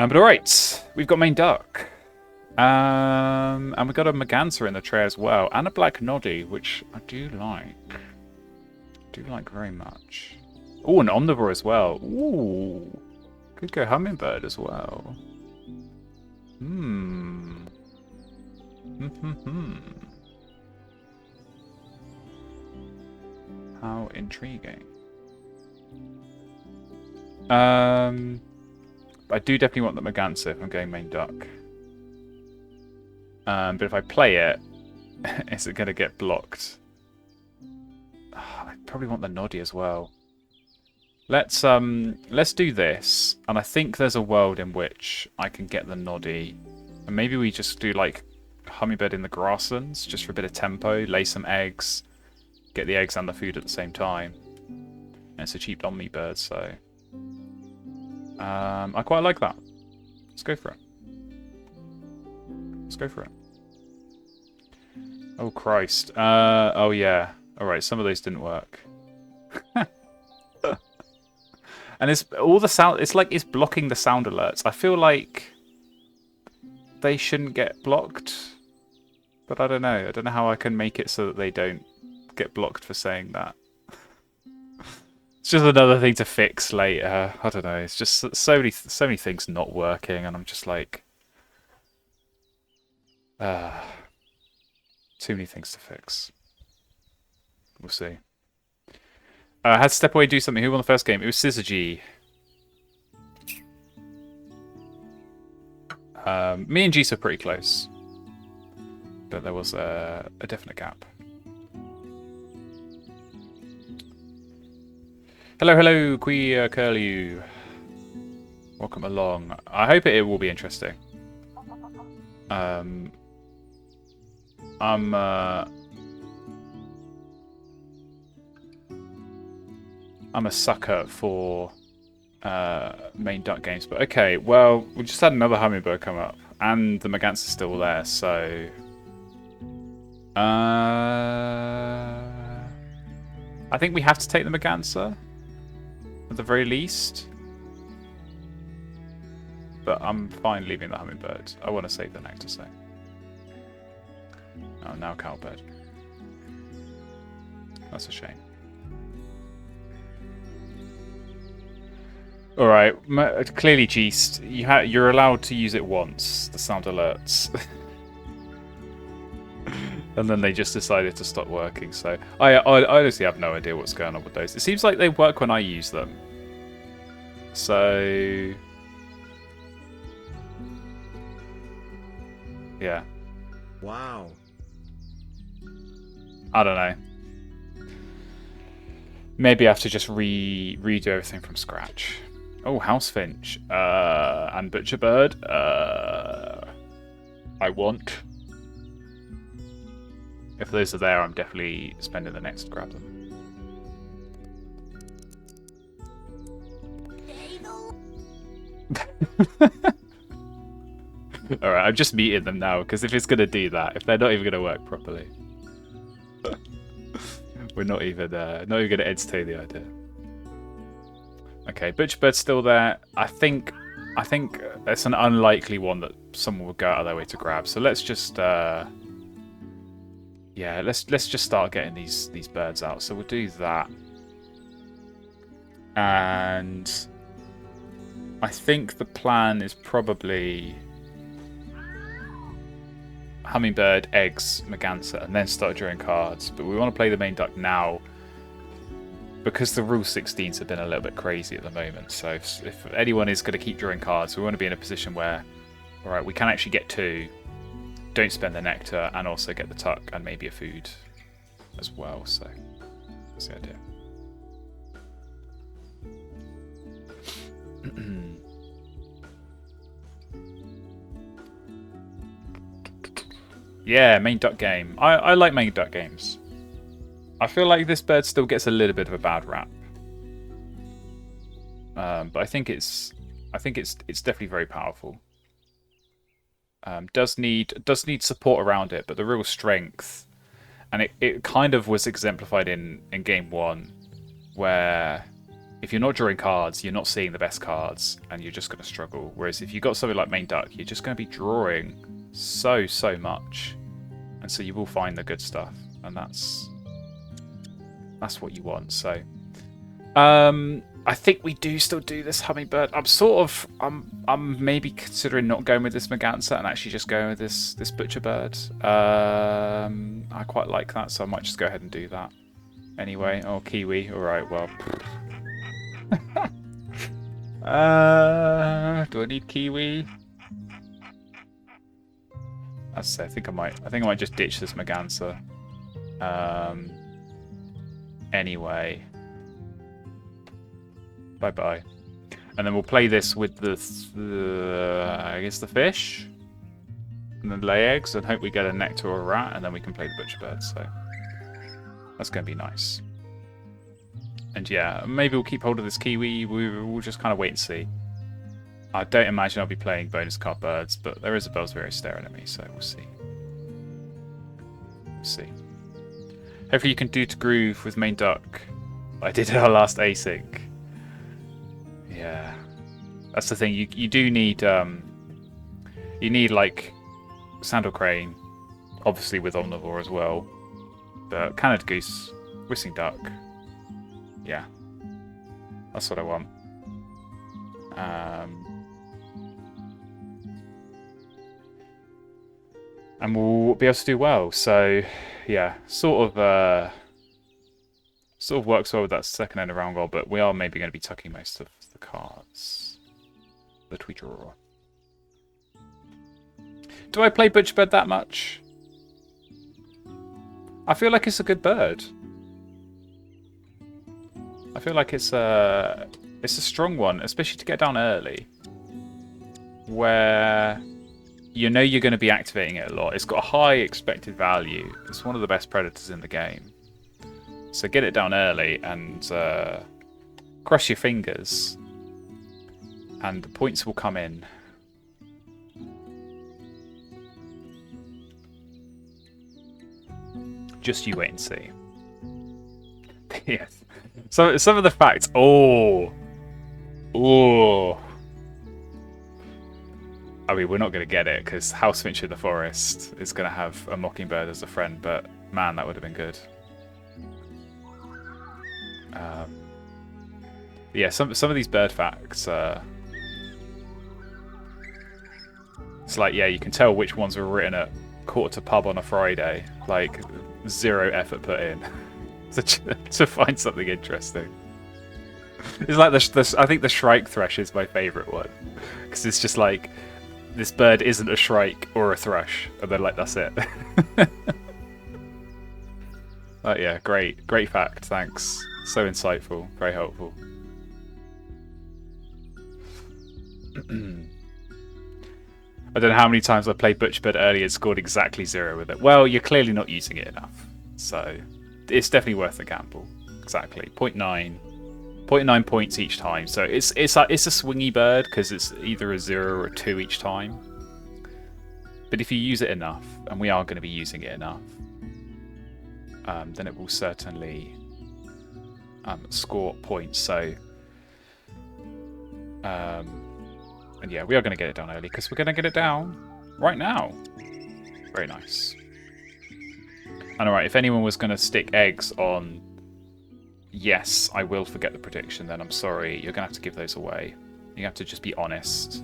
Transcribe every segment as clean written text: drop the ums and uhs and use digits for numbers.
But alright, we've got main duck. And we've got a Merganser in the tray as well. And a black noddy, which I do like. Do like very much. Oh, an omnivore as well. Ooh. Could go hummingbird as well. Hmm. How intriguing. I do definitely want the Merganser if I'm going main duck. But if I play it, is it going to get blocked? I probably want the noddy as well. Let's do this, and I think there's a world in which I can get the noddy, and maybe we just do like hummingbird in the grasslands just for a bit of tempo, lay some eggs, get the eggs and the food at the same time. And it's a cheap omnibird, so I quite like that. Let's go for it. Let's go for it. Oh Christ! Oh yeah. All right, some of those didn't work. And it's all the sound. It's like it's blocking the sound alerts. I feel like they shouldn't get blocked, but I don't know. I don't know how I can make it so that they don't get blocked for saying that. It's just another thing to fix later. I don't know. It's just so many things not working, and I'm just like, too many things to fix. We'll see. I had to step away and do something. Who won the first game? It was Syzygy. Me and Geese are pretty close. But there was a definite gap. Hello, hello, Queer Curlew. Welcome along. I hope it will be interesting. I'm a sucker for main duck games, but okay, well, we just had another hummingbird come up, and the Merganser's still there, so I think we have to take the Merganser at the very least, but I'm fine leaving the hummingbird. I want to save the nectar, so oh, now cowbird. That's a shame. All right, clearly, Geest, you're allowed to use it once. The sound alerts, and then they just decided to stop working. So I honestly have no idea what's going on with those. It seems like they work when I use them. So yeah. Wow. I don't know. Maybe I have to just redo everything from scratch. Oh, Housefinch. And Butcherbird. I want. If those are there, I'm definitely spending the next to grab them. Alright, I've just muted them now, because if it's going to do that, if they're not even going to work properly, we're not even going to entertain the idea. Okay, Butcherbird's still there. I think it's an unlikely one that someone would go out of their way to grab. So let's just yeah, let's just start getting these birds out. So we'll do that, and I think the plan is probably hummingbird, eggs, Merganser, and then start drawing cards. But we want to play the main duck now, because the Rule 16s have been a little bit crazy at the moment. So if anyone is going to keep drawing cards, we want to be in a position where, all right, we can actually get two, don't spend the nectar, and also get the tuck and maybe a food as well. So that's the idea. Yeah, main duck game. I like main duck games. I feel like this bird still gets a little bit of a bad rap, but I think it's definitely very powerful. Does need support around it, but the real strength, and it kind of was exemplified in game one, where if you're not drawing cards, you're not seeing the best cards, and you're just going to struggle. Whereas if you've got something like main duck, you're just going to be drawing so much, and so you will find the good stuff, and that's what you want. So I think we do still do this hummingbird. I'm maybe considering not going with this Merganser and actually just going with this butcher bird. I quite like that, so I might just go ahead and do that anyway. Oh, kiwi. All right, well. Do I need kiwi? I think I might just ditch this Merganser. Anyway. Bye bye. And then we'll play this with I guess the fish, and then lay eggs, and hope we get a nectar or a rat, and then we can play the butcher bird. So that's going to be nice. And yeah, maybe we'll keep hold of this kiwi. We'll just kind of wait and see. I don't imagine I'll be playing bonus card birds, but there is a Bellsbury staring at me, so we'll see. We'll see. Hopefully you can do to groove with main duck. I did our last async. Yeah, that's the thing. You do need like Sandal Crane, obviously with Omnivore as well, but Canada Goose, Whistling Duck. Yeah, that's what I want. And we'll be able to do well. So yeah, sort of works well with that second end of round goal, but we are maybe going to be tucking most of the cards that we draw. Do I play Butcherbird that much? I feel like it's a good bird. I feel like it's a strong one, especially to get down early, where you know you're going to be activating it a lot. It's got a high expected value. It's one of the best predators in the game. So get it down early and cross your fingers, and the points will come in. Just you wait and see. Yes. So some of the facts. Oh. I mean, we're not going to get it because House Finch in the Forest is going to have a Mockingbird as a friend, but man, that would have been good. Yeah, some of these bird facts. It's like, yeah, you can tell which ones were written at quarter to pub on a Friday. Like, zero effort put in to find something interesting. It's like I think the Shrike Thrush is my favourite one, because it's just like, this bird isn't a shrike or a thrush, and then like that's it. Yeah, great fact. Thanks. So insightful, very helpful. I don't know how many times I played Butcherbird earlier and scored exactly 0 with it. Well, you're clearly not using it enough, so it's definitely worth the gamble. Exactly, 0.9 points each time. So it's a swingy bird because it's either a 0 or a 2 each time. But if you use it enough, and we are going to be using it enough, then it will certainly score points. So, and yeah, we are going to get it down early because we're going to get it down right now. Very nice. And alright, if anyone was going to stick eggs on yes, I will forget the prediction, then I'm sorry, you're going to have to give those away. You have to just be honest.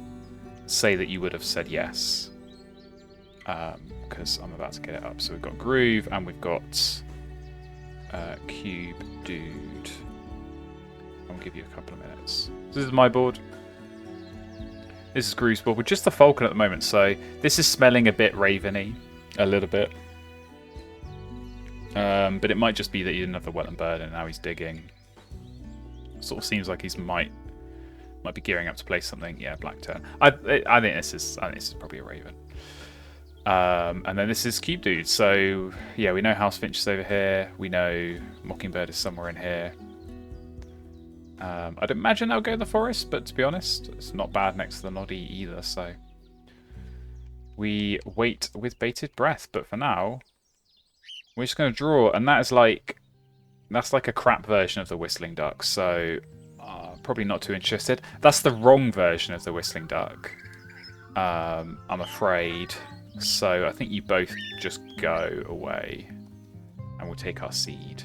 Say that you would have said yes. Because I'm about to get it up. So we've got Groove and we've got Cube Dude. I'll give you a couple of minutes. So this is my board. This is Groove's board with just the Falcon at the moment. So this is smelling a bit Raven-y. A little bit. But it might just be that he didn't have the Wetland Bird and now he's digging. Sort of seems like he's might be gearing up to play something. Yeah, Black Turn. I think this is probably a Raven. And then this is Cube Dude. So yeah, we know House Finch is over here. We know Mockingbird is somewhere in here. I'd imagine they'll go to the forest, but to be honest, it's not bad next to the Noddy either. So we wait with bated breath. But for now, we're just going to draw, and that's like a crap version of the Whistling Duck. So probably not too interested. That's the wrong version of the whistling duck, I'm afraid. So I think you both just go away, and we'll take our seed.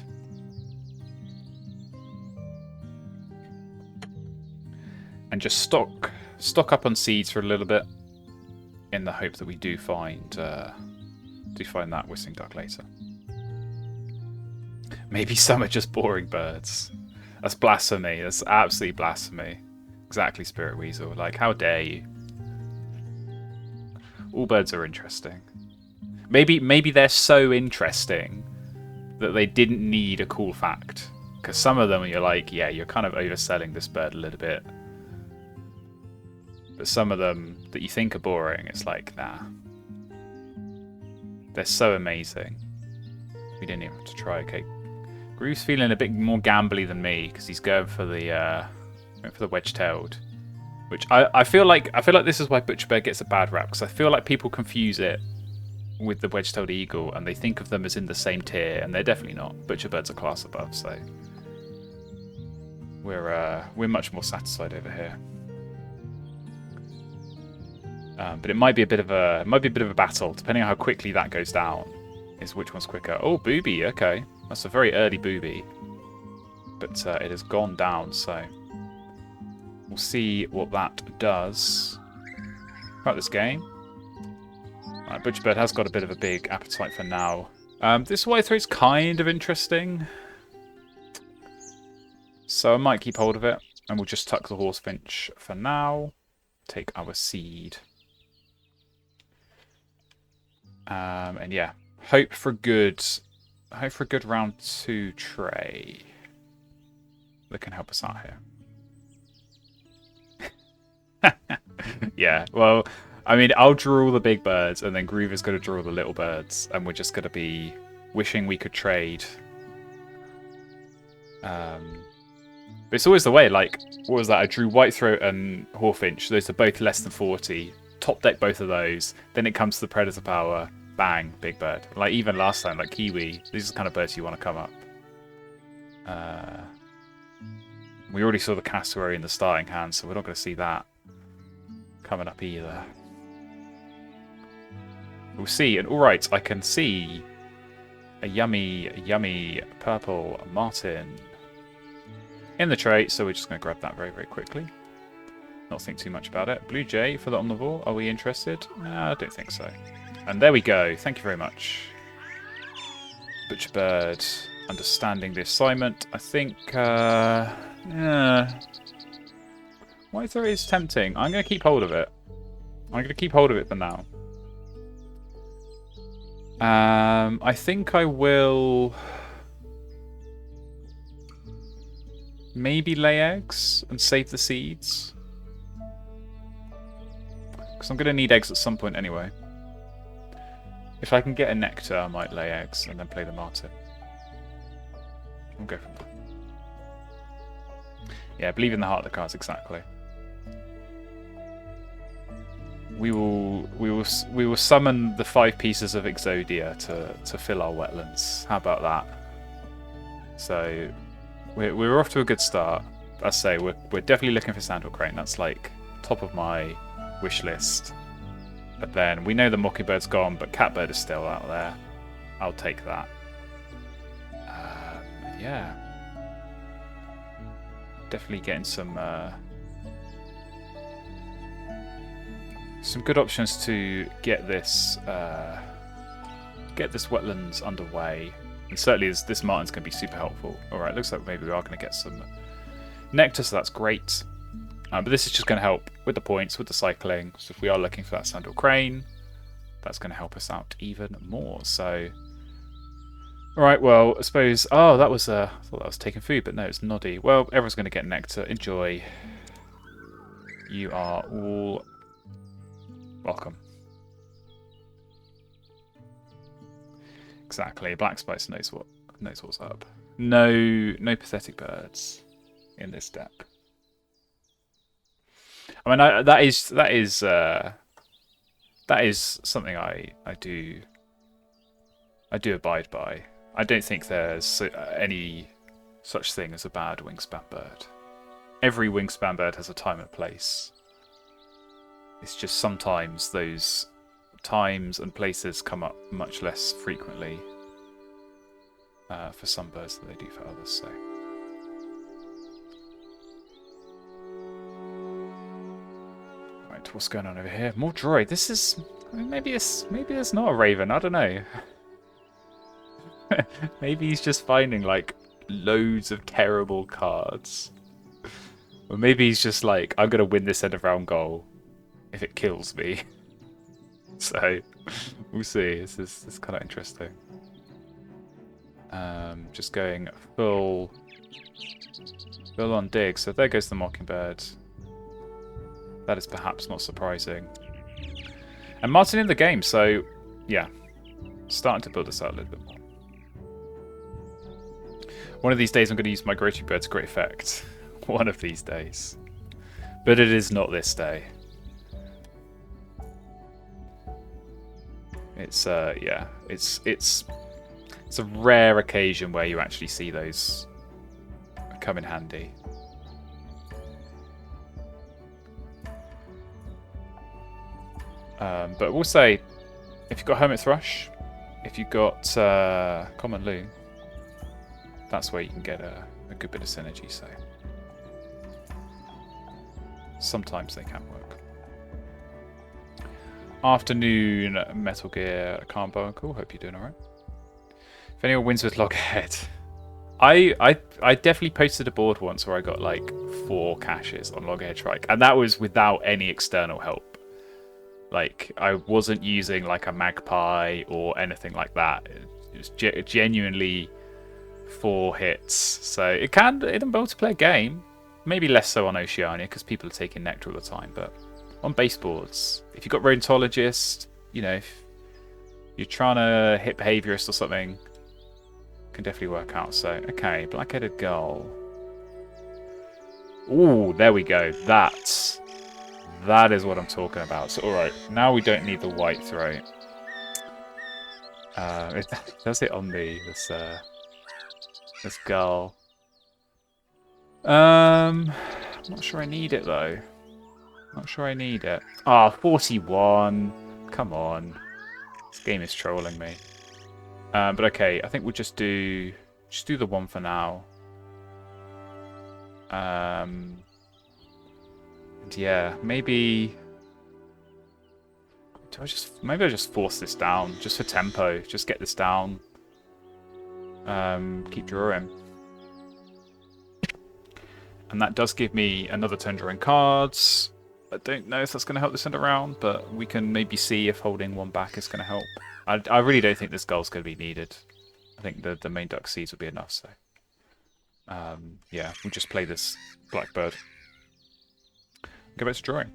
And just stock up on seeds for a little bit, in the hope that we do find that whistling duck later. Maybe some are just boring birds. That's blasphemy. That's absolutely blasphemy. Exactly, Spirit Weasel. Like, how dare you? All birds are interesting. Maybe they're so interesting that they didn't need a cool fact. Because some of them you're like, yeah, you're kind of overselling this bird a little bit. But some of them that you think are boring, it's like, nah. They're so amazing. We didn't even have to try. Okay, Groove's feeling a bit more gambly than me because he's going for the wedge-tailed, which I feel like this is why Butcherbird gets a bad rap, because I feel like people confuse it with the wedge-tailed eagle and they think of them as in the same tier, and they're definitely not. Butcherbird's a class above, so we're much more satisfied over here. But it might be a bit of a battle, depending on how quickly that goes down. Is which one's quicker? Oh, booby. Okay, that's a very early booby, but it has gone down. So we'll see what that does. About this game. Right, Butcherbird has got a bit of a big appetite for now. This white throat's kind of interesting, so I might keep hold of it, and we'll just tuck the horsefinch for now. Take our seed. And yeah, hope for a good round 2 tray that can help us out here. Yeah, well, I mean, I'll draw all the big birds, and then Groove is going to draw all the little birds, and we're just going to be wishing we could trade. But it's always the way. Like, what was that? I drew Whitethroat and Hawfinch. Those are both less than 40. Top deck both of those. Then it comes to the Predator power. Bang, big bird. Like even last time, like Kiwi. These are the kind of birds you want to come up. We already saw the Cassowary in the starting hand, so we're not going to see that coming up either. We'll see. And alright, I can see a yummy purple martin in the tray, so we're just going to grab that very, very quickly. Not think too much about it. Blue Jay for the omnivore. Are we interested? No, I don't think so. And there we go. Thank you very much. Butcherbird understanding the assignment. I think, yeah. Whitethroat is tempting. I'm going to keep hold of it. I'm going to keep hold of it for now. I think I will maybe lay eggs and save the seeds. Because I'm going to need eggs at some point anyway. If I can get a nectar, I might lay eggs and then play the martin. We'll go from there. Yeah, believe in the heart of the cards, exactly. We will summon the 5 pieces of Exodia to fill our wetlands. How about that? So we're off to a good start. I say we're definitely looking for Sandhill Crane. That's like top of my wish list. But then we know the Mockingbird's gone, but Catbird is still out there. I'll take that. Yeah, definitely getting some good options to get this wetlands underway, and certainly this martin's going to be super helpful. All right, looks like maybe we are going to get some nectar, so that's great. But this is just going to help with the points, with the cycling. So if we are looking for that Sandhill Crane, that's going to help us out even more. So, all right, well, I suppose. Oh, that was I thought that was taking food, but no, it's Noddy. Well, everyone's going to get nectar. Enjoy. You are all welcome. Exactly. Black Spice knows what's up. No pathetic birds in this deck. I mean, that is something I do abide by. I don't think there's any such thing as a bad Wingspan bird. every Wingspan bird has a time and place. It's just sometimes those times and places come up much less frequently for some birds than they do for others. So. Right, what's going on over here? More droid. This is maybe it's not a raven. I don't know. Maybe he's just finding like loads of terrible cards. Or maybe he's just like, I'm gonna win this end of round goal if it kills me. So we'll see. This is kind of interesting. Just going full on dig. So there goes the Mockingbird. That is perhaps not surprising. And Martin in the game, so yeah, starting to build this out a little bit more. One of these days I'm going to use Migratory Bird to great effect. One of these days. But it is not this day. It's yeah, it's a rare occasion where you actually see those come in handy. But we'll say, if you've got Hermit Thrush, if you've got Common Loon, that's where you can get a good bit of synergy. So sometimes they can work. Afternoon, Metal Gear, Carbo. Cool. Hope you're doing all right. If anyone wins with Loghead, I definitely posted a board once where I got like 4 caches on Loghead Trike, and that was without any external help. Like, I wasn't using like a Magpie or anything like that. It was genuinely 4 hits. So it can, in a multiplayer game, maybe less so on Oceania because people are taking Nectar all the time. But on baseboards, if you've got Rodentologist, you know, if you're trying to hit Behaviorist or something, can definitely work out. So, okay, Black-Headed Gull. Ooh, there we go. That is what I'm talking about. So, alright, now we don't need the white throat. It does it on this gull. I'm not sure I need it, though. Not sure I need it. Ah, 41. Come on. This game is trolling me. But okay, I think we'll just do the one for now. And yeah, maybe maybe I just force this down just for tempo. Just get this down. Keep drawing. And that does give me another turn drawing cards. I don't know if that's going to help this end around, but we can maybe see if holding one back is going to help. I really don't think this goal's going to be needed. I think the main Duck Seeds will be enough. So, yeah, we'll just play this Blackbird. Go back to drawing.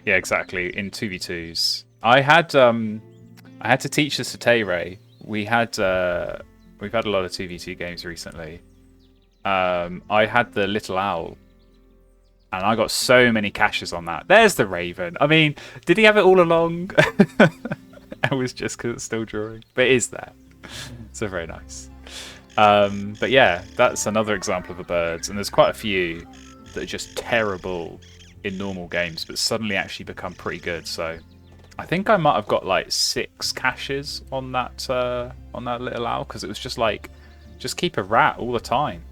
Yeah, exactly. In 2v2s, I had to teach this to Tay-Ray. We've had a lot of 2v2 games recently. I had the Little Owl. And I got so many caches on that. There's the Raven. I mean, did he have it all along? It was just because it's still drawing. But it is there. So very nice. But yeah, that's another example of a bird. And there's quite a few that are just terrible in normal games, but suddenly actually become pretty good. So I think I might have got like 6 caches on that Little Owl, because it was just like, just keep a rat all the time.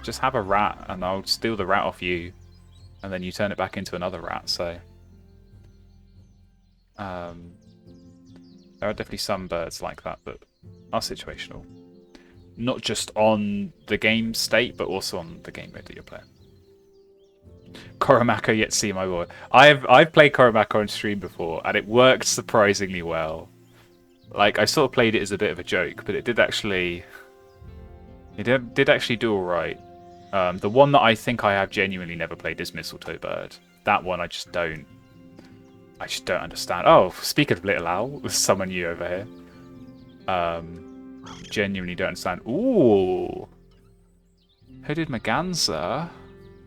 Just have a rat and I'll steal the rat off you. And then you turn it back into another rat, so... there are definitely some birds like that are situational. Not just on the game state, but also on the game mode that you're playing. Koromako yet see my board. I've played Koromako on stream before, and it worked surprisingly well. Like, I sort of played it as a bit of a joke, but it did actually... It did actually do alright. The one that I think I have genuinely never played is Mistletoe Bird. That one I just don't understand. Oh, speaking of Little Owl, there's someone new over here. Genuinely don't understand. Ooh, Hooded Merganser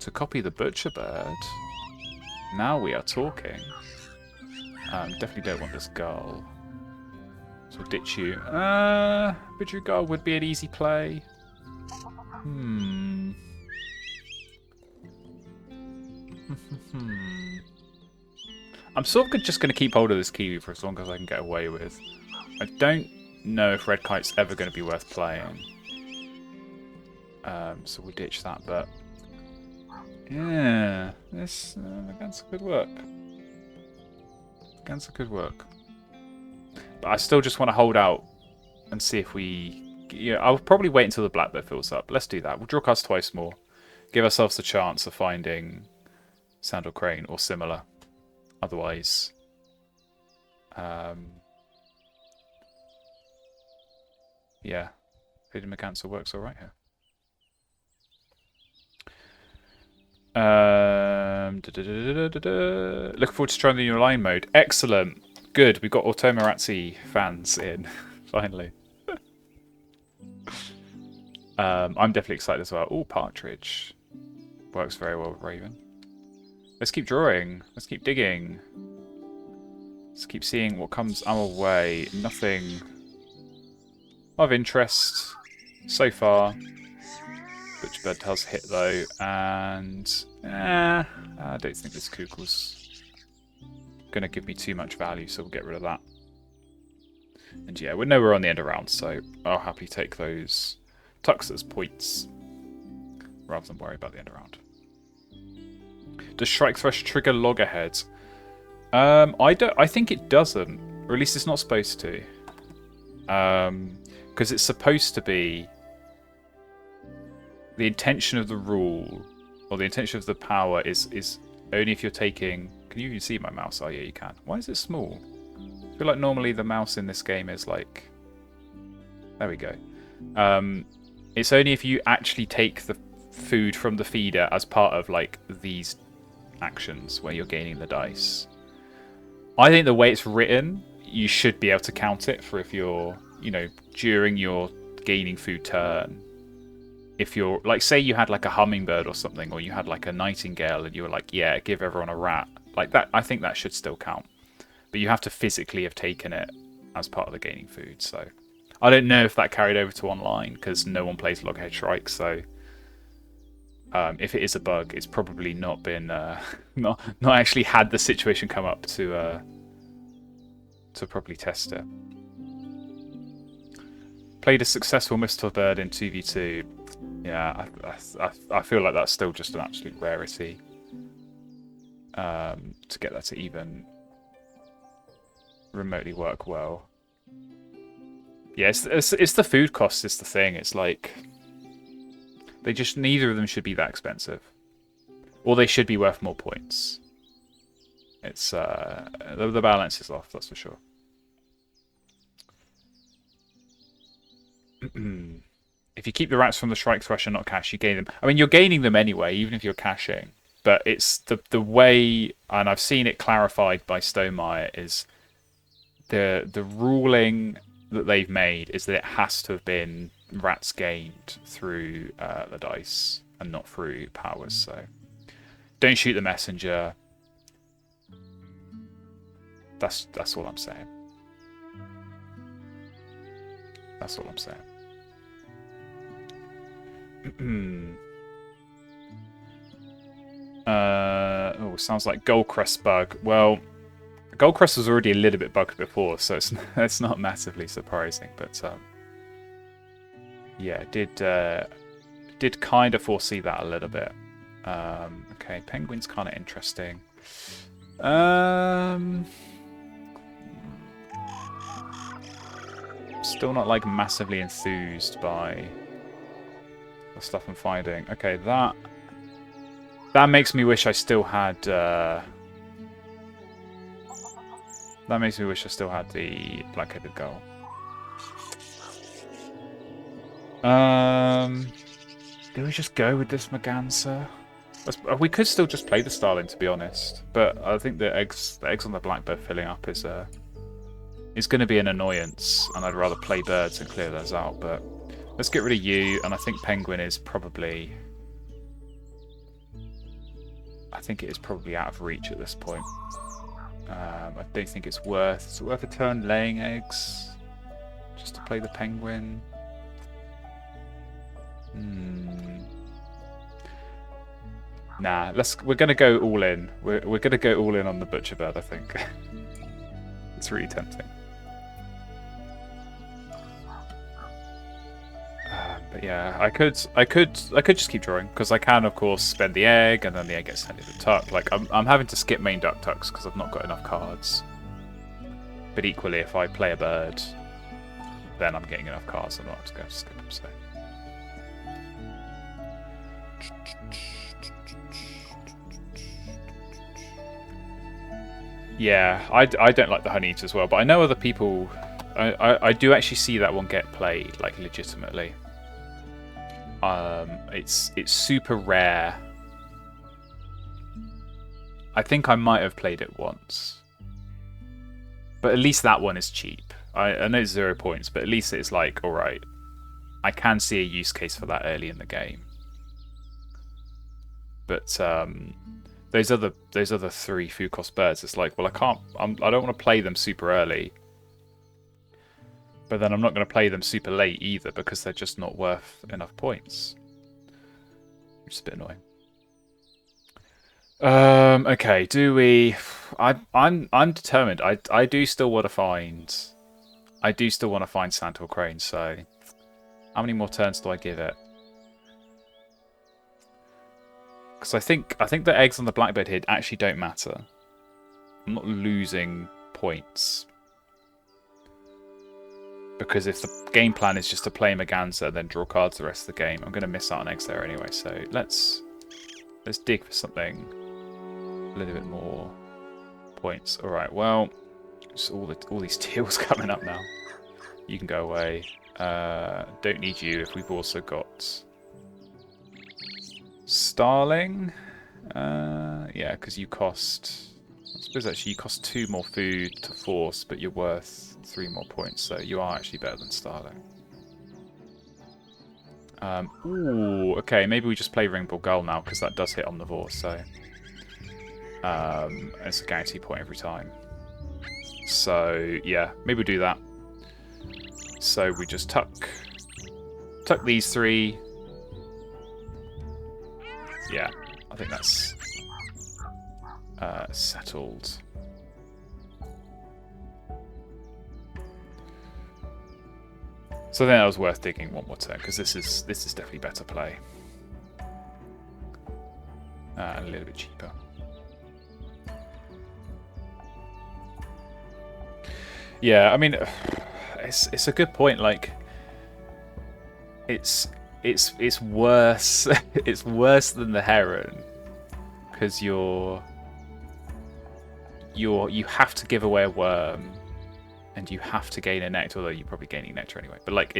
to copy the Butcher Bird. Now we are talking. Definitely don't want this Gull. So ditch you. Butcher Gull would be an easy play. I'm sort of just going to keep hold of this Kiwi for as long as I can get away with. I don't know if Red Kite's ever going to be worth playing. So we'll ditch that, but... Yeah, this against good work. Against good work. But I still just want to hold out and see if we... Yeah, I'll probably wait until the black bit fills up. Let's do that. We'll draw cards twice more. Give ourselves the chance of finding Sandal Crane or similar. Otherwise... yeah, Hidden Mercancer works alright here. Looking forward to trying the new line mode. Excellent. Good. We've got ultiMognu fans in. Finally. I'm definitely excited as well. Oh, Partridge. Works very well with Raven. Let's keep drawing. Let's keep digging. Let's keep seeing what comes our way. Nothing of interest so far. Butcherbird does hit though, and I don't think this Kukul's going to give me too much value, so we'll get rid of that. And yeah, we're nowhere on the end of round, so I'll happily take those tucks as points rather than worry about the end of round. Does Shrike Thresh trigger loggerheads? I think it doesn't, or at least it's not supposed to, because it's supposed to be the intention of the rule, or the intention of the power is only if you're taking... Can you even see my mouse? Oh yeah, you can. Why is it small? I feel like normally the mouse in this game is like... There we go. It's only if you actually take the food from the feeder as part of like these actions where you're gaining the dice. I think the way it's written, you should be able to count it for if you're, you know, during your gaining food turn. If you're, like, say you had like a hummingbird or something, or you had like a nightingale and you were like, yeah, give everyone a rat. Like that, I think that should still count. But you have to physically have taken it as part of the gaining food, so... I don't know if that carried over to online, because no one plays Loghead Shrike, so... if it is a bug, it's probably not been... not actually had the situation come up to properly test it. Played a successful Mistletoe Bird in 2v2. Yeah, I feel like that's still just an absolute rarity. To get that to even remotely work well. Yeah, it's the food cost is the thing. It's like they just, neither of them should be that expensive, or they should be worth more points. It's the balance is off, that's for sure. If you keep the rats from the Shrike Thresh and not cash, you gain them. I mean, you're gaining them anyway, even if you're cashing. But it's the way, and I've seen it clarified by Stonemeyer, is the ruling that they've made is that it has to have been rats gained through the dice and not through powers. So don't shoot the messenger. That's all I'm saying. That's all I'm saying. Oh, sounds like Goldcrest bug. Well, Goldcrest was already a little bit bugged before, so it's not massively surprising. But yeah, did kind of foresee that a little bit. Okay, Penguin's kind of interesting. Still not like massively enthused by the stuff I'm finding. Okay, that makes me wish I still had. That makes me wish I still had the black-headed gull. Do we just go with this Merganser? We could still just play the Starling, to be honest, but I think the eggs on the Blackbird filling up is going to be an annoyance, and I'd rather play birds and clear those out. But let's get rid of you, and I think Penguin is probably... I think it is probably out of reach at this point. I don't think it's worth... Is it worth a turn laying eggs? Just to play the Penguin? Nah, we're gonna go all in. We're gonna go all in on the butcher bird, I think. It's really tempting. But yeah, I could just keep drawing because I can, of course, spend the egg and then the egg gets sent into the tuck. Like I'm having to skip main duck tucks because I've not got enough cards. But equally, if I play a bird, then I'm getting enough cards. So I'm not have to go skip them. So. Yeah, I don't like the honey eater as well, but I know other people. I do actually see that one get played like legitimately. It's super rare. I think I might have played it once, but at least that one is cheap. I know it's 0 points, but at least it's like, all right, I can see a use case for that early in the game. But those other 3 food cost birds, it's like, well, I don't want to play them super early. But then I'm not going to play them super late either because they're just not worth enough points. Which is a bit annoying. Okay, do we... I'm determined. I do still want to find... I do still want to find Santa or Crane, so... How many more turns do I give it? Because I think the eggs on the blackbird here actually don't matter. I'm not losing points. Because if the game plan is just to play Merganser and then draw cards the rest of the game, I'm going to miss out on eggs there anyway. So let's dig for something a little bit more points. All right, well, it's all these teals coming up now. You can go away. Don't need you if we've also got Starling. Yeah, because you cost... I suppose actually you cost 2 more food to force, but you're worth 3 more points, so you are actually better than Starling. Ooh, okay, maybe we just play Ringball Gull now, because that does hit Omnivore, so... it's a guarantee point every time. So, yeah, maybe we do that. So we just tuck these 3. Yeah, I think that's... settled. So then that was worth digging one more turn because this is definitely better play and a little bit cheaper. Yeah, I mean, it's a good point. Like, it's worse. It's worse than the heron because you have to give away a worm, and you have to gain a nectar. Although you're probably gaining nectar anyway. But like,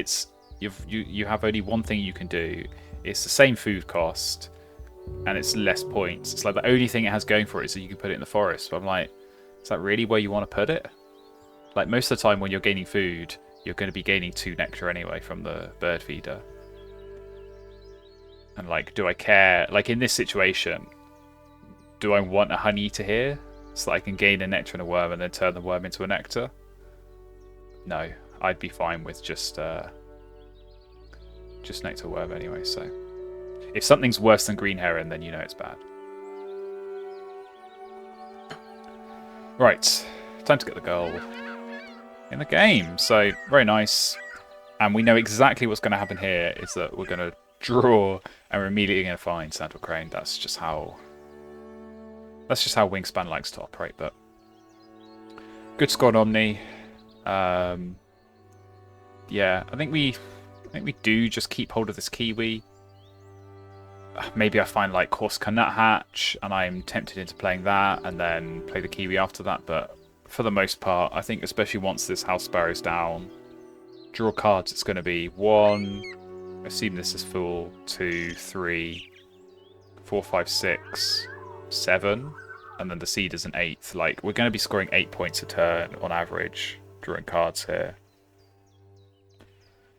you have only one thing you can do. It's the same food cost, and it's less points. It's like the only thing it has going for it is that you can put it in the forest. But I'm like, is that really where you want to put it? Like most of the time when you're gaining food, you're going to be gaining 2 nectar anyway from the bird feeder. And like, do I care? Like in this situation, do I want a honey eater here so that I can gain a nectar and a worm and then turn the worm into a nectar? No, I'd be fine with just nectar worm anyway. So if something's worse than green heron, then you know it's bad. Right, time to get the goal in the game. So very nice, and we know exactly what's going to happen here is that we're going to draw and we're immediately going to find Santa Crane. That's just how Wingspan likes to operate. But good score on Omni. Yeah, I think we do just keep hold of this Kiwi. Maybe I find like Corsica Nuthatch and I'm tempted into playing that and then play the Kiwi after that, but for the most part, I think especially once this House Sparrow's down, draw cards, it's going to be 1, assume this is full, 2, 3, 4, 5, 6, 7, and then the seed is an 8th. Like, we're going to be scoring 8 points a turn on average, drawing cards here.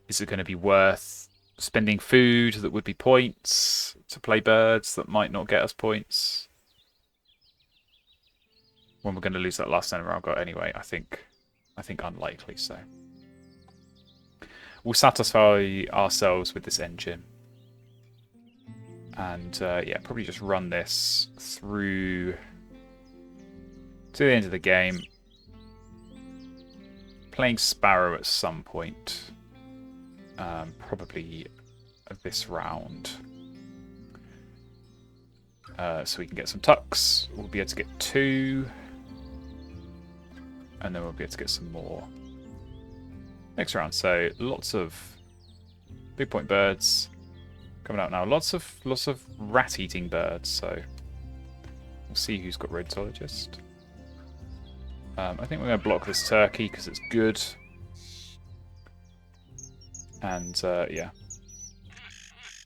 Is it going to be worth spending food that would be points to play birds that might not get us points? When we're going to lose that last center round anyway, I think unlikely. So we'll satisfy ourselves with this engine. And yeah, probably just run this through to the end of the game. Playing Sparrow at some point. Probably this round. So we can get some tucks. We'll be able to get 2. And then we'll be able to get some more next round. So lots of big point birds coming out now. Lots of rat-eating birds. So we'll see who's got Rhodologist. I think we're going to block this turkey because it's good. And yeah.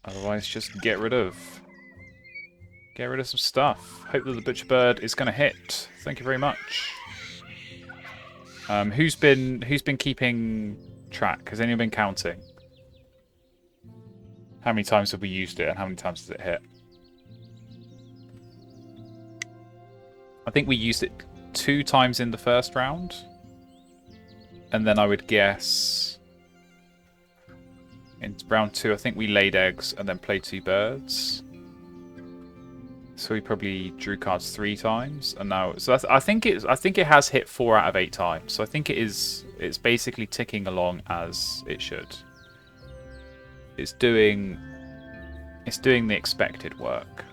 Otherwise, just get rid of some stuff. Hope that the butcher bird is going to hit. Thank you very much. Who's been keeping track? Has anyone been counting? How many times have we used it, and how many times has it hit? I think we used it 2 times in the first round, and then I would guess in round 2, I think we laid eggs and then played 2 birds. So we probably drew cards 3 times, and now I think it has hit 4 out of 8 times. So I think it's basically ticking along as it should. It's doing the expected work,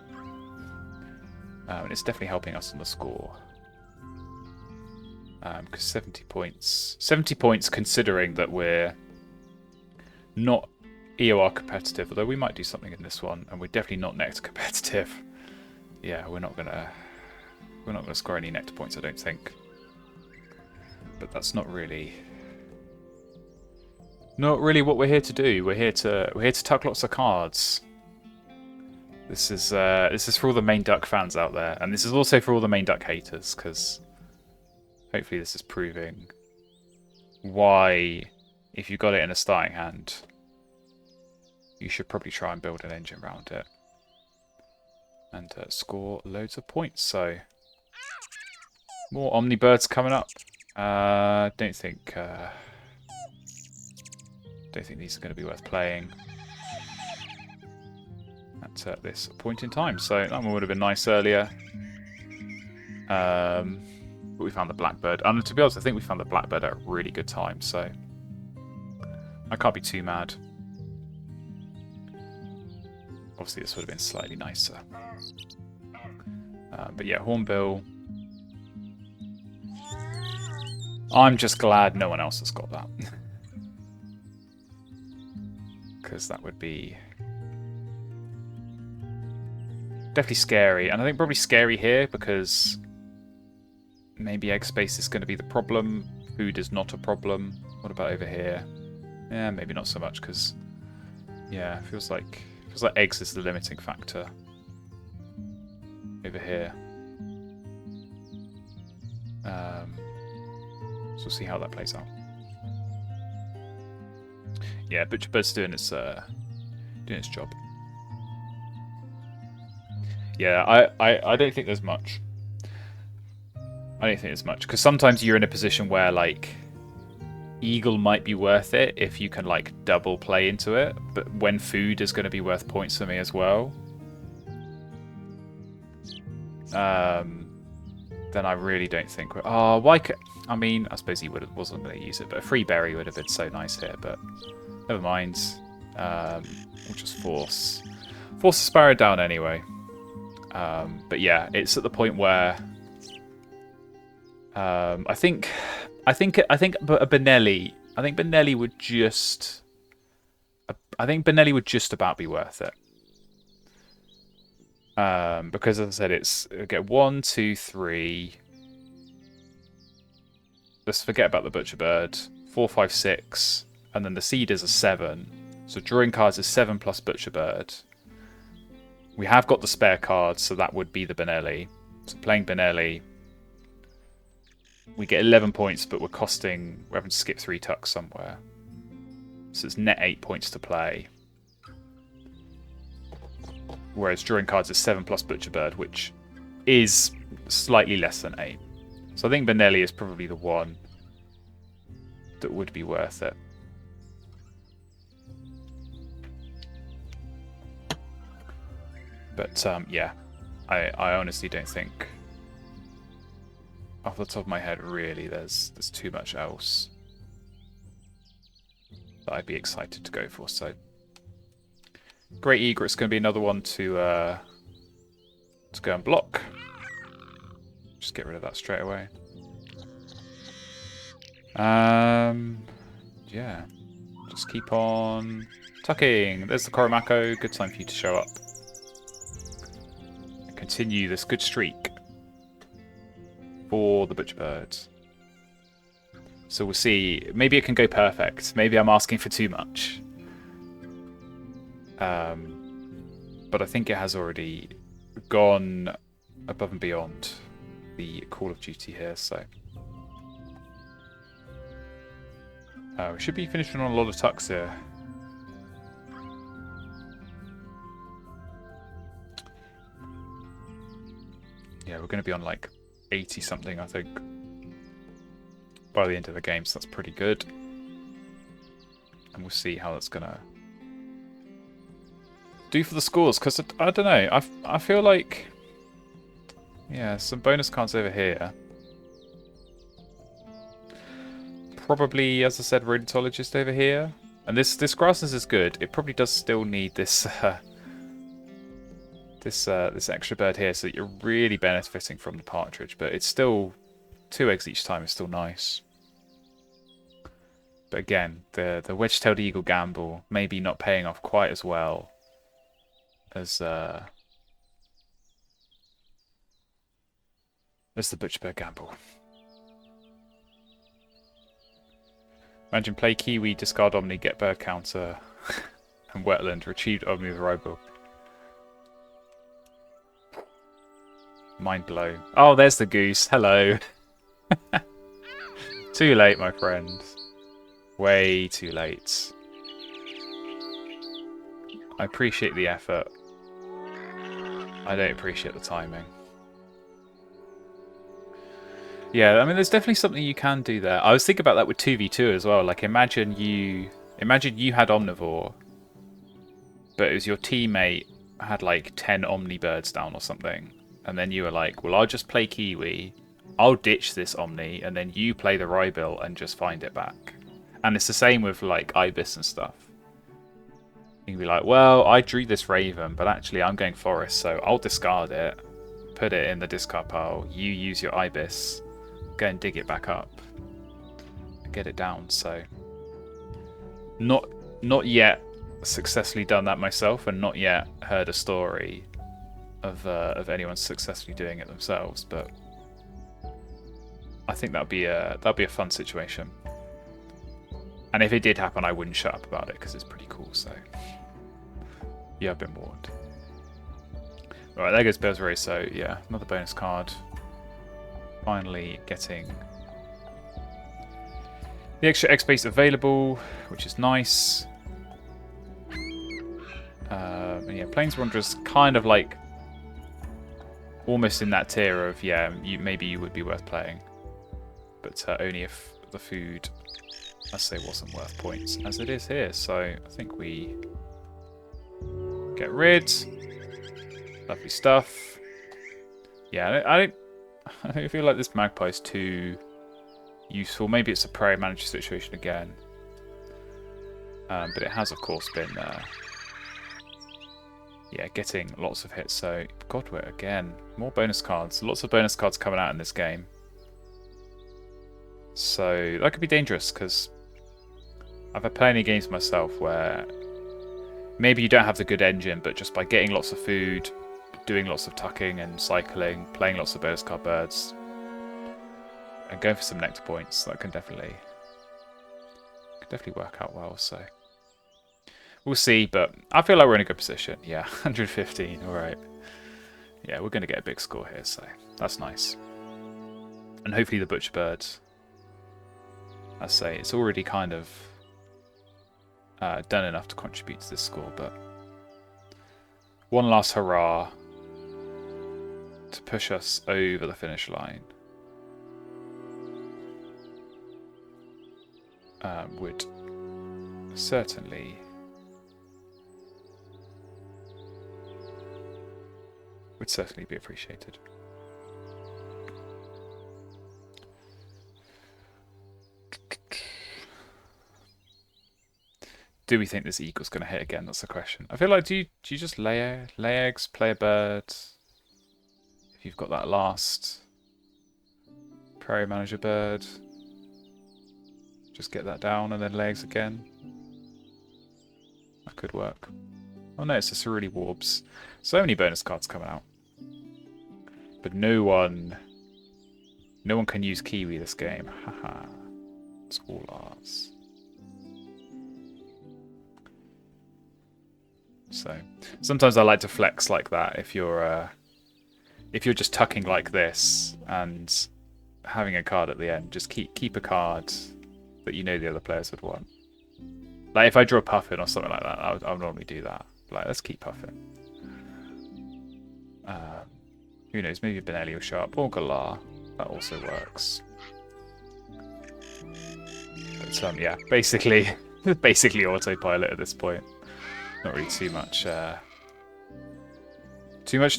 and it's definitely helping us on the score. Because 70 points, considering that we're not EOR competitive, although we might do something in this one, and we're definitely not Nectar competitive. Yeah, we're not gonna score any Nectar points, I don't think. But that's not really what we're here to do. We're here to tuck lots of cards. This is for all the main duck fans out there, and this is also for all the main duck haters, because hopefully this is proving why, if you got it in a starting hand, you should probably try and build an engine around it and score loads of points. So more Omnibirds coming up. Don't think these are going to be worth playing at this point in time. So that one would have been nice earlier. But we found the Blackbird. And to be honest, I think we found the Blackbird at a really good time. So I can't be too mad. Obviously, this would have been slightly nicer. But yeah, Hornbill. I'm just glad no one else has got that. Because that would be definitely scary. And I think probably scary here because maybe egg space is going to be the problem. Food is not a problem. What about over here? Yeah, maybe not so much because, yeah, it feels like eggs is the limiting factor over here. So we'll see how that plays out. Yeah, Butcher Bird's doing its job. Yeah, I don't think there's much. I don't think there's much because sometimes you're in a position where like Eagle might be worth it if you can like double play into it, but when food is going to be worth points for me as well, then I really don't think we're... Oh, why I mean, I suppose he wasn't going to use it, but a free berry would have been so nice here, but never mind. We'll just force the Sparrow down anyway. But yeah, it's at the point where I think Benelli would just... I think Benelli would just about be worth it. Because as I said, it'll get 1, 2, 3. Let's forget about the Butcher Bird. 4, 5, 6, and then the Seed is a 7. So drawing cards is 7 plus Butcher Bird. We have got the spare cards, so that would be the Benelli. So playing Benelli, we get 11 points, but we're having to skip 3 tucks somewhere. So it's net 8 points to play. Whereas drawing cards is 7 plus Butcher Bird, which is slightly less than 8. So I think Benelli is probably the one that would be worth it. But yeah, I honestly don't think, off the top of my head, really, there's too much else that I'd be excited to go for. So, Great Egret's going to be another one to go and block. Just get rid of that straight away. Yeah, just keep on tucking. There's the Koromako. Good time for you to show up. And continue this good streak for the Butcherbird. So we'll see. Maybe it can go perfect. Maybe I'm asking for too much. But I think it has already gone above and beyond the Call of Duty here, so... we should be finishing on a lot of tucks here. Yeah, we're going to be on like 80 something, I think, by the end of the game, so that's pretty good. And we'll see how that's going to do for the scores, because I don't know, I feel like, yeah, some bonus cards over here. Probably, as I said, Rheumatologist over here. And this Grassness is good. It probably does still need this this extra bird here, so that you're really benefiting from the partridge. But it's still 2 eggs each time is still nice. But again, the wedge-tailed eagle gamble maybe not paying off quite as well as the Butcherbird gamble. Imagine play Kiwi, discard Omni, get bird counter, and Wetland, retrieved Omni with Robo. Mind blown. Oh, there's the goose. Hello. Too late, my friend. Way too late. I appreciate the effort. I don't appreciate the timing. Yeah, I mean, there's definitely something you can do there. I was thinking about that with 2v2 as well. Like, imagine you had Omnivore, but it was your teammate had like 10 Omni birds down or something, and then you were like, well, I'll just play Kiwi, I'll ditch this Omni, and then you play the Rybill and just find it back. And it's the same with like Ibis and stuff. You can be like, well, I drew this Raven, but actually I'm going Forest, so I'll discard it, put it in the discard pile, you use your Ibis, go and dig it back up and get it down. So not yet successfully done that myself, and not yet heard a story of anyone successfully doing it themselves, but I think that'd be a fun situation. And if it did happen, I wouldn't shut up about it because it's pretty cool. So yeah, I've been warned. All right, there goes Bears Race. So yeah, another bonus card. Finally getting the extra X space available, which is nice. And yeah, Plains Wanderer's kind of like almost in that tier of, yeah, maybe you would be worth playing, but only if the food, I say, wasn't worth points, as it is here. So I think we get rid. Lovely stuff. Yeah, I don't feel like this Magpie is too useful. Maybe it's a prairie manager situation again. But it has, of course, been yeah, getting lots of hits. So Godwit again. More bonus cards. Lots of bonus cards coming out in this game. So that could be dangerous, because I've had plenty of games myself where maybe you don't have the good engine, but just by getting lots of food, doing lots of tucking and cycling, playing lots of bonus card birds, and going for some nectar points, that can definitely work out well. So we'll see, but I feel like we're in a good position. Yeah, 115, alright. Yeah, we're going to get a big score here, so that's nice. And hopefully the Butcherbird, I say, it's already kind of done enough to contribute to this score, but one last hurrah to push us over the finish line would certainly would certainly be appreciated. Do we think this eagle's going to hit again? That's the question. I feel like, do you just lay eggs, play a bird? If you've got that last prairie manager bird, just get that down and then lay eggs again. That could work. Oh no, it's the Cerulean Warbs. So many bonus cards coming out. But no one can use Kiwi this game. Haha. It's all ours. So sometimes I like to flex like that if you're just tucking like this and having a card at the end, just keep a card that you know the other players would want. Like if I draw Puffin or something like that, I'll normally do that. Like, let's keep Puffin. Who knows, maybe Benelli or Sharp or Galar. That also works. But yeah, basically autopilot at this point. Not really too much to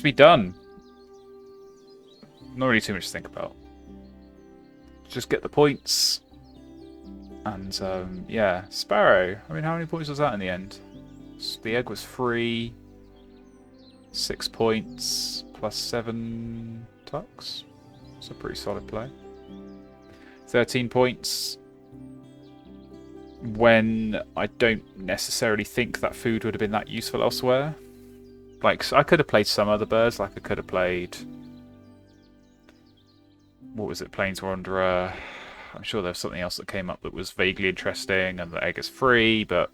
be done. Not really too much to think about. Just get the points. And yeah, Sparrow. I mean, how many points was that in the end? The egg was free. 6 points plus 7 tucks. It's a pretty solid play. 13 points. When I don't necessarily think that food would have been that useful elsewhere. Like, I could have played some other birds. Like, I could have played... What was it? Plains Wanderer. I'm sure there was something else that came up that was vaguely interesting, and the egg is free, but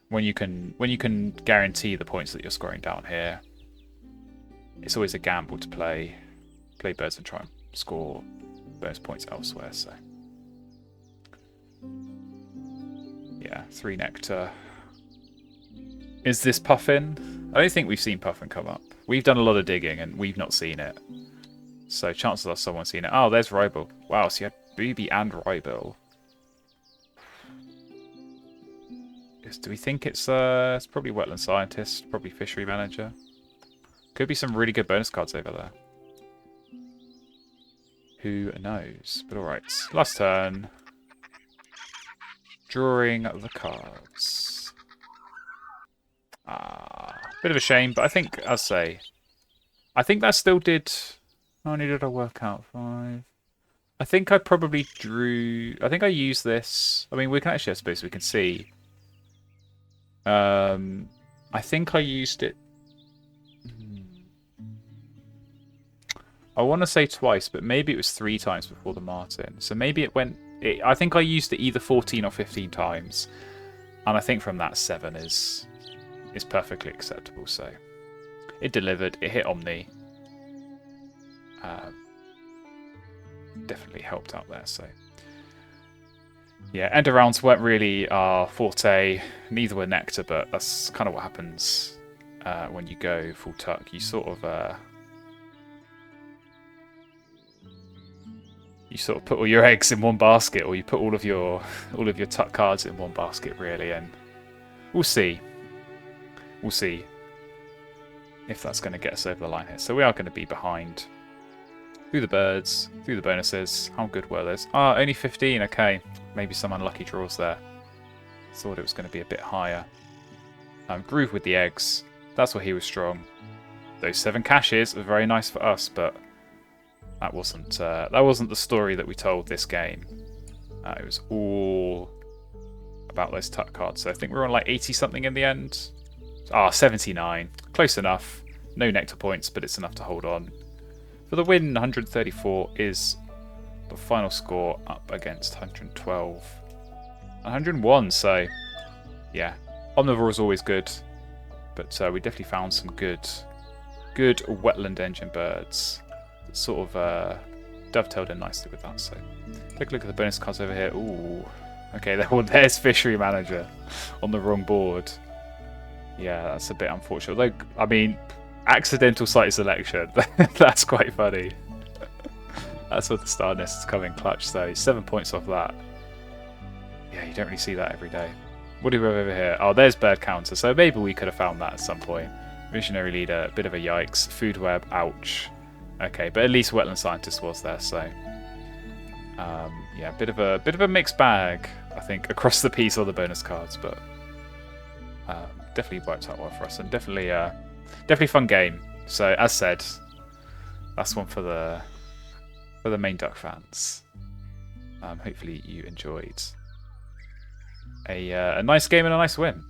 when you can guarantee the points that you're scoring down here, it's always a gamble to play birds and try and score bonus points elsewhere. So yeah, 3 nectar. Is this Puffin? I don't think we've seen Puffin come up. We've done a lot of digging and we've not seen it. So chances are someone's seen it. Oh, there's Rybel. Wow, so you had Booby and Rybel. Do we think it's probably Wetland Scientist, probably Fishery Manager. Could be some really good bonus cards over there. Who knows? But alright, last turn. Drawing the cards. Bit of a shame, but I think, I'll say, I think that still did... How many did I work out? 5. I think I probably drew... I think I used this... I mean, we can actually, I suppose we can see. I think I used it... I want to say twice, but maybe it was 3 times before the Martin. So maybe it went... I think I used it either 14 or 15 times. And I think from that, 7 is perfectly acceptable. So it delivered. It hit Omni. Definitely helped out there. So yeah, end of rounds weren't really our forte. Neither were Nectar, but that's kind of what happens when you go full tuck. You sort of put all your eggs in one basket, or you put all of your tuck cards in one basket, really. And we'll see if that's going to get us over the line here. So we are going to be behind. Through the birds, through the bonuses. How good were those? Only 15. Okay, maybe some unlucky draws there. Thought it was going to be a bit higher. Groove with the eggs. That's where he was strong. Those 7 caches were very nice for us, but that wasn't the story that we told this game. It was all about those tuck cards. So I think we were on like 80 something in the end. 79. Close enough. No nectar points, but it's enough to hold on. For the win, 134 is the final score, up against 112. 101, so yeah. Omnivore is always good, but we definitely found some good wetland engine birds that sort of dovetailed in nicely with that. So take a look at the bonus cards over here. Ooh, okay, there's Fishery Manager on the wrong board. Yeah, that's a bit unfortunate. Though, I mean, accidental site selection. That's quite funny. That's where the Star Nest is coming clutch, though. 7 points off that. Yeah, you don't really see that every day. What do we have over here? Oh, there's Bird Counter, so maybe we could have found that at some point. Visionary leader, bit of a yikes. Food web, ouch. Okay, but at least wetland scientist was there, so yeah, bit of a mixed bag, I think, across the piece, all the bonus cards, but definitely worked out well for us, and definitely fun game. So as said, that's one for the main duck fans. Hopefully you enjoyed a nice game and a nice win.